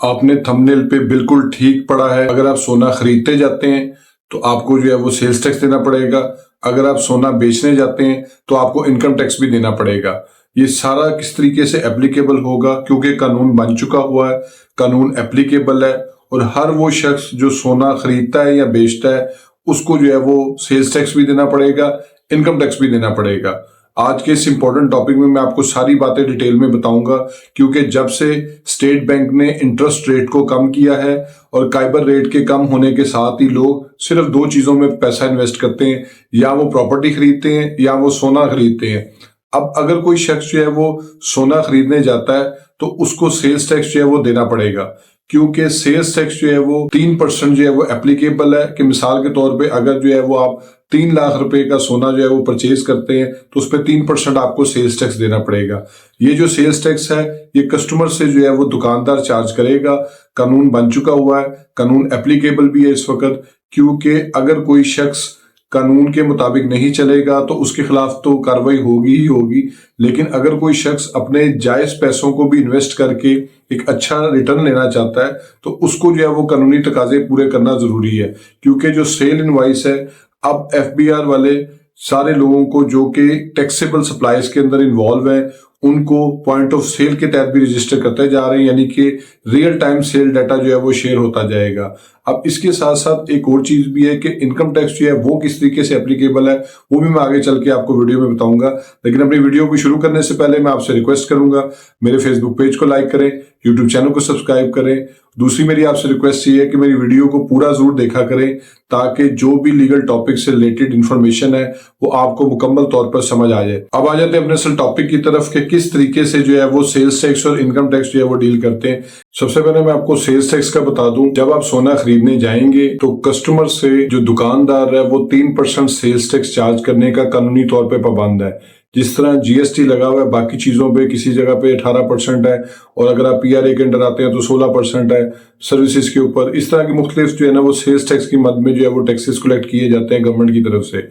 आपने थंबनेल पे बिल्कुल ठीक पढ़ा है। अगर आप सोना खरीदते जाते हैं तो आपको जो है वो सेल्स टैक्स देना पड़ेगा। अगर आप सोना बेचने जाते हैं तो आपको इनकम टैक्स भी देना पड़ेगा। ये सारा किस तरीके से एप्लीकेबल होगा, क्योंकि कानून बन चुका हुआ है, कानून एप्लीकेबल है और हर वो शख्स जो सोना खरीदता है या बेचता है उसको जो है वो सेल्स टैक्स भी देना पड़ेगा, इनकम टैक्स भी देना पड़ेगा। आज के इस इंपॉर्टेंट टॉपिक में मैं आपको सारी बातें डिटेल में बताऊंगा, क्योंकि जब से स्टेट बैंक ने इंटरेस्ट रेट को कम किया है और काइबर रेट के कम होने के साथ ही लोग सिर्फ दो चीजों में पैसा इन्वेस्ट करते हैं, या वो प्रॉपर्टी खरीदते हैं या वो सोना खरीदते हैं। अब अगर कोई शख्स जो है वो सोना खरीदने जाता है तो उसको सेल्स टैक्स जो है वो देना पड़ेगा, क्योंकि सेल्स टैक्स जो है वो 3% जो है वो एप्लीकेबल है। कि मिसाल के तौर पे अगर जो है वो आप 3 लाख रुपए का सोना जो है वो परचेज करते हैं तो उस पर 3% आपको सेल्स टैक्स देना पड़ेगा। ये जो सेल्स टैक्स है ये कस्टमर से जो है वो दुकानदार चार्ज करेगा। कानून बन चुका हुआ है, कानून एप्लीकेबल भी है इस वक्त, क्योंकि अगर कोई शख्स कानून के मुताबिक नहीं चलेगा तो उसके खिलाफ तो कार्रवाई होगी ही होगी। लेकिन अगर कोई शख्स अपने जायज पैसों को भी इन्वेस्ट करके एक अच्छा रिटर्न लेना चाहता है तो उसको जो है वो कानूनी तकाजे पूरे करना जरूरी है। क्योंकि जो सेल इनवॉइस है, अब एफबीआर वाले सारे लोगों को जो कि टैक्सेबल सप्लाईज के अंदर इन्वॉल्व है उनको पॉइंट ऑफ सेल के तहत भी रजिस्टर करते जा रहे हैं, यानी कि रियल टाइम सेल डाटा जो है वो शेयर होता जाएगा। अब इसके साथ साथ एक और चीज भी है कि इनकम टैक्स जो है वो किस तरीके से एप्लीकेबल है वो भी मैं आगे चल के आपको वीडियो में बताऊंगा। लेकिन अपनी वीडियो को शुरू करने से पहले मैं आपसे रिक्वेस्ट करूंगा, मेरे फेसबुक पेज को लाइक करें, यूट्यूब चैनल को सब्सक्राइब करें। दूसरी मेरी आपसे रिक्वेस्ट ये है कि मेरी वीडियो को पूरा जरूर देखा करें, ताकि जो भी लीगल टॉपिक से रिलेटेड इंफॉर्मेशन है वो आपको मुकम्मल तौर पर समझ आ जाए। अब आ जाते हैं अपने असल टॉपिक की तरफ कि किस तरीके से जो है वो सेल्स टैक्स और इनकम टैक्स जो है वो डील करते हैं। सबसे पहले मैं आपको सेल्स टैक्स का बता दूं, जब आप सोना खरीदने जाएंगे तो कस्टमर से जो दुकानदार है वो 3% सेल्स टैक्स चार्ज करने का कानूनी तौर पर पाबंद है। जिस तरह जीएसटी लगा हुआ है बाकी चीजों पे, किसी जगह पे 18% है और अगर आप पीआरए के अंडर आते हैं तो 16% है सर्विसेज के ऊपर। इस तरह की मुख्तलिफ जो है ना वो सेल्स टैक्स की मद में जो है वो टैक्सेस कलेक्ट किए जाते हैं गवर्नमेंट की तरफ से।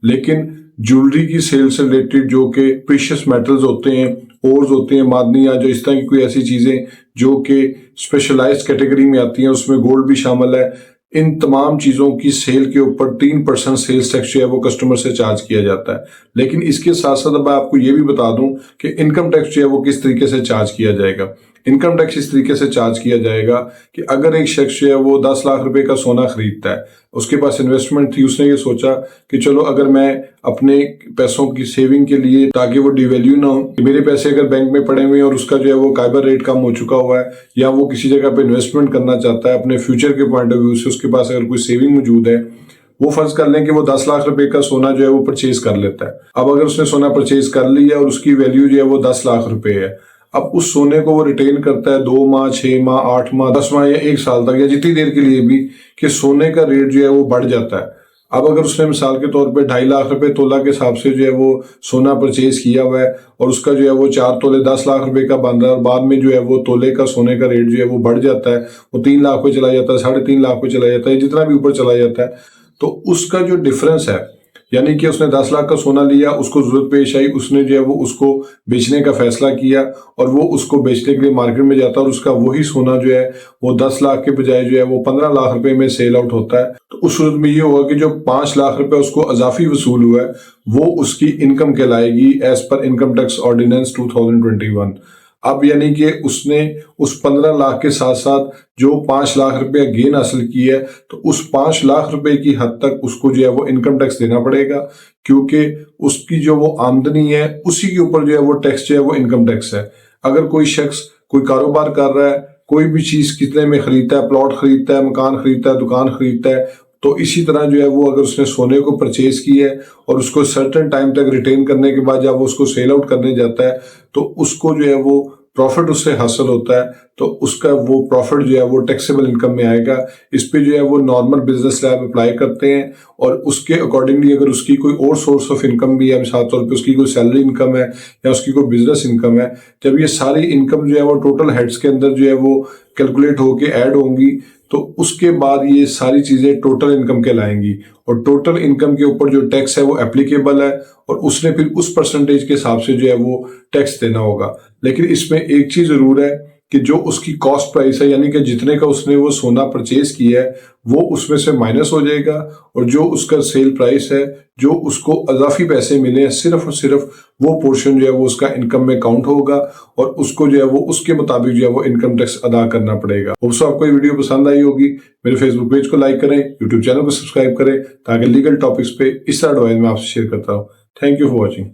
लेकिन ज्वेलरी की सेल से रिलेटेड जो कि प्रीशियस मेटल्स होते हैं, ओर्स होते हैं, मादनियां, जो इस तरह की कोई ऐसी चीजें जो कि स्पेशलाइज्ड कैटेगरी में आती हैं, उसमें गोल्ड भी शामिल है, इन तमाम चीजों की सेल के ऊपर 3% सेल्स टैक्स जो है वो कस्टमर से चार्ज किया जाता है। लेकिन इसके साथ साथ मैं आपको ये भी बता दूं कि इनकम टैक्स जो है वो किस तरीके से चार्ज किया जाएगा। इनकम टैक्स इस तरीके से चार्ज किया जाएगा कि अगर एक शख्स जो है वो 10 लाख रुपए का सोना खरीदता है, उसके पास इन्वेस्टमेंट थी, उसने ये सोचा कि चलो अगर मैं अपने पैसों की सेविंग के लिए, ताकि वो डिवैल्यू ना हो, मेरे पैसे अगर बैंक में पड़े हुए हैं और उसका जो है वो काइबर रेट कम हो चुका हुआ है, या वो किसी जगह पे इन्वेस्टमेंट करना चाहता है अपने फ्यूचर के पॉइंट ऑफ व्यू से, उसके पास अगर कोई सेविंग मौजूद है, वो फर्ज कर लें कि वो 10 लाख रुपए का सोना जो है वो परचेज कर लेता है। अब अगर उसने सोना परचेज कर लिया और उसकी वैल्यू जो है वो 10 लाख रुपए है, अब उस सोने को वो रिटेन करता है 2 माह, 6 माह, 8 माह, 10 माह या 1 साल तक, या जितनी देर के लिए भी, कि सोने का रेट जो है वो बढ़ जाता है। अब अगर उसने मिसाल के तौर पे 2.5 लाख रुपए तोला के हिसाब से जो है वो सोना परचेज किया हुआ है और उसका जो है वो 4 तोले 10 लाख रुपए का बन रहा है, और बाद में जो है वो तोले का सोने का रेट जो है वो बढ़ जाता है, वो 3 लाख पे चला जाता है, 3.5 लाख पे चला जाता है, जितना भी ऊपर चला जाता है, तो उसका जो डिफरेंस है, यानी कि उसने 10 लाख का सोना लिया, उसको जरूरत पेश आई, उसने जो है वो उसको बेचने का फैसला किया और वो उसको बेचने के लिए मार्केट में जाता है और उसका वही सोना जो है वो 10 लाख के बजाय जो है वो 15 लाख रुपए में सेल आउट होता है। तो उस सूरत में ये होगा कि जो 5 लाख रुपए उसको अजाफी वसूल हुआ है वो उसकी इनकम कहलाएगी as per income tax ordinance 2021। अब यानी कि उसने उस 15 लाख के साथ साथ जो 5 लाख रुपया गेन हासिल की है, तो उस 5 लाख रुपए की हद तक उसको जो है वो इनकम टैक्स देना पड़ेगा, क्योंकि उसकी जो वो आमदनी है उसी के ऊपर जो है वो टैक्स जो है वो इनकम टैक्स है। अगर कोई शख्स कोई कारोबार कर रहा है, कोई भी चीज कितने में खरीदता है, प्लॉट खरीदता है, मकान खरीदता है, दुकान खरीदता है, तो इसी तरह जो है वो अगर उसने सोने को परचेज किया है और उसको सर्टेन टाइम तक रिटेन करने के बाद जब वो उसको सेल आउट करने जाता है तो उसको जो है वो प्रॉफिट उससे हासिल होता है, तो उसका वो प्रॉफिट जो है वो टैक्सेबल इनकम में आएगा। इस पे जो है वो नॉर्मल बिजनेस लैब अप्लाई करते हैं और उसके अकॉर्डिंगली अगर उसकी कोई और सोर्स ऑफ इनकम भी है, मिसाल तौर पे उसकी कोई सैलरी इनकम है या उसकी कोई बिजनेस इनकम है, जब ये सारी इनकम जो है वो टोटल हेड्स के अंदर जो है वो कैलकुलेट होके ऐड होंगी, तो उसके बाद ये सारी चीजें टोटल इनकम कहलाएंगी और टोटल इनकम के ऊपर जो टैक्स है वो एप्लीकेबल है और उसने फिर उस परसेंटेज के हिसाब से जो है वो टैक्स देना होगा। लेकिन इसमें एक चीज जरूर है कि जो उसकी कॉस्ट प्राइस है, यानी कि जितने का उसने वो सोना परचेज किया है, वो उसमें से माइनस हो जाएगा, और जो उसका सेल प्राइस है, जो उसको अजाफी पैसे मिले हैं, सिर्फ और सिर्फ वो पोर्शन जो है वो उसका इनकम में काउंट होगा, और उसको जो है वो उसके मुताबिक जो है वो इनकम टैक्स अदा करना पड़ेगा। होप्स आपको ये वीडियो पसंद आई होगी। मेरे फेसबुक पेज को लाइक करें, यूट्यूब चैनल को सब्सक्राइब करें, ताकि लीगल टॉपिक्स पे इस तरह एडवाइस मैं आपसे शेयर करता हूँ। Thank you for watching.